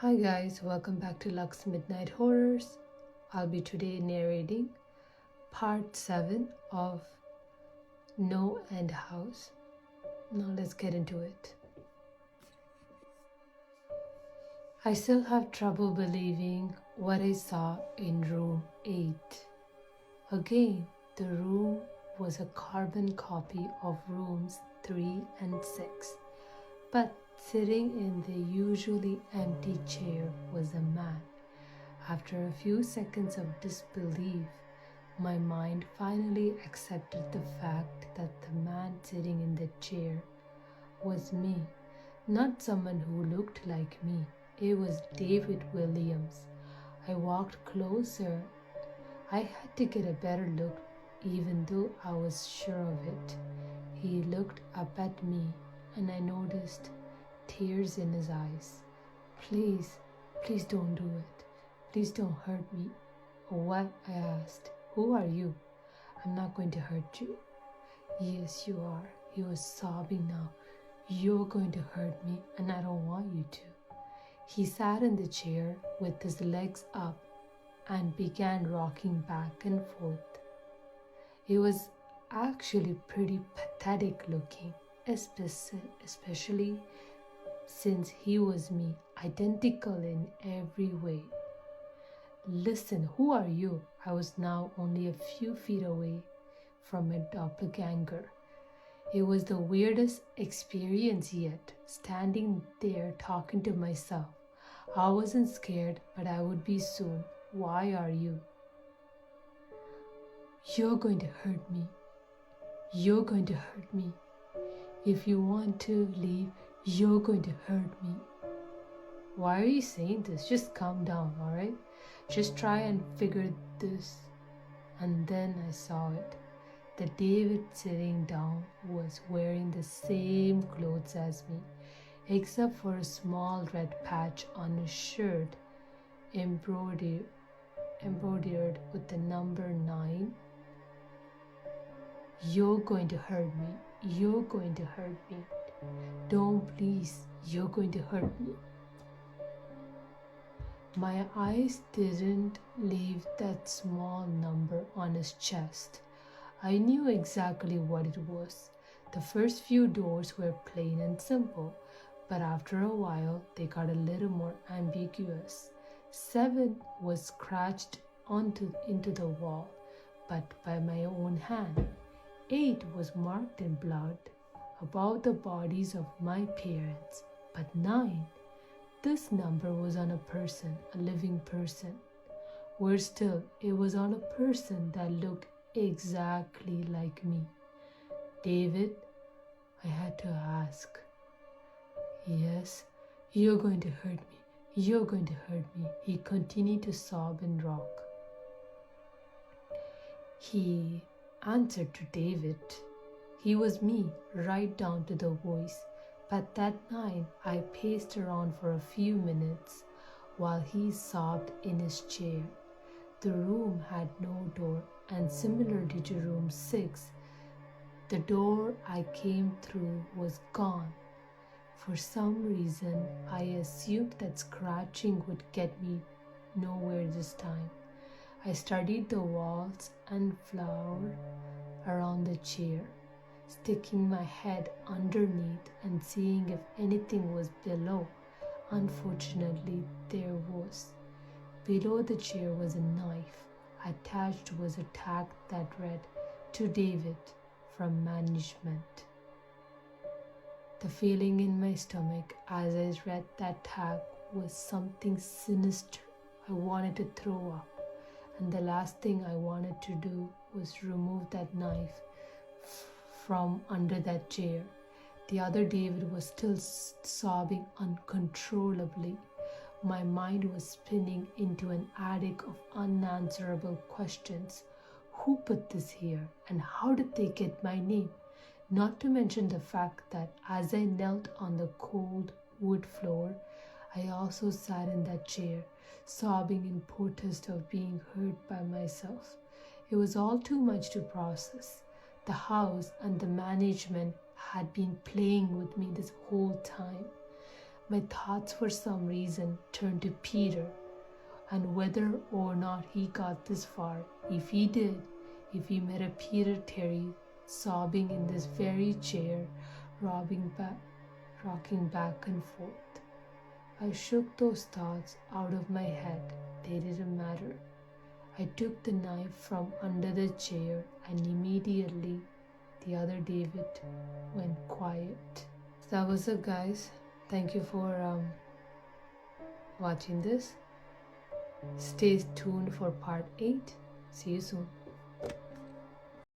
Hi guys, welcome back to Lux Midnight Horrors. I'll be today narrating part 7 of NoEnd House. Now let's get into it. I still have trouble believing what I saw in room 8. Again, the room was a carbon copy of rooms 3 and 6, but sitting in the usually empty chair was a man. After a few seconds of disbelief, my mind finally accepted the fact that the man sitting in the chair was me, not someone who looked like me. It was David Williams. I walked closer. I had to get a better look, even though I was sure of it. He looked up at me, and I noticed tears in his eyes. Please don't do it. Please don't hurt me. What? I asked. Who are you? I'm not going to hurt you. Yes, you are. He was sobbing now. You're going to hurt me, and I don't want you to. He sat in the chair with his legs up and began rocking back and forth. It was actually pretty pathetic looking, especially since he was me, identical in every way. Listen, who are you? I was now only a few feet away from a doppelganger. It was the weirdest experience yet, standing there talking to myself. I wasn't scared, but I would be soon. Why are you? You're going to hurt me. You're going to hurt me. If you want to leave, you're going to hurt me. Why are you saying this? Just calm down, alright? Just try and figure this. And then I saw it. The David sitting down was wearing the same clothes as me, except for a small red patch on his shirt embroidered with the number 9. You're going to hurt me. You're going to hurt me. Don't, please. You're going to hurt me. My eyes didn't leave that small number on his chest. I knew exactly what it was. The first few doors were plain and simple, but after a while they got a little more ambiguous. 7 was scratched into the wall, but by my own hand. 8 was marked in blood above the bodies of my parents, but 9, this number was on a person, a living person. Worse still, it was on a person that looked exactly like me. David, I had to ask. Yes, you're going to hurt me. You're going to hurt me. He continued to sob and rock. He answered to David. He was me, right down to the voice. But that night, I paced around for a few minutes while he sobbed in his chair. The room had no door, and similarly to room 6, the door I came through was gone. For some reason, I assumed that scratching would get me nowhere this time. I studied the walls and floor around the chair, sticking my head underneath and seeing if anything was below. Unfortunately, there was. Below the chair was a knife. Attached was a tag that read, "To David, from management." The feeling in my stomach as I read that tag was something sinister. I wanted to throw up, and the last thing I wanted to do was remove that knife from under that chair. The other David was still sobbing uncontrollably. My mind was spinning into an attic of unanswerable questions. Who put this here, and how did they get my name? Not to mention the fact that as I knelt on the cold wood floor, I also sat in that chair, sobbing in protest of being hurt by myself. It was all too much to process. The house and the management had been playing with me this whole time. My thoughts for some reason turned to Peter and whether or not he got this far. If he did, if he met a Peter Terry sobbing in this very chair, rocking back and forth. I shook those thoughts out of my head. They didn't matter. I took the knife from under the chair and immediately the other David went quiet. So that was it, guys. Thank you for watching this. Stay tuned for part 8. See you soon.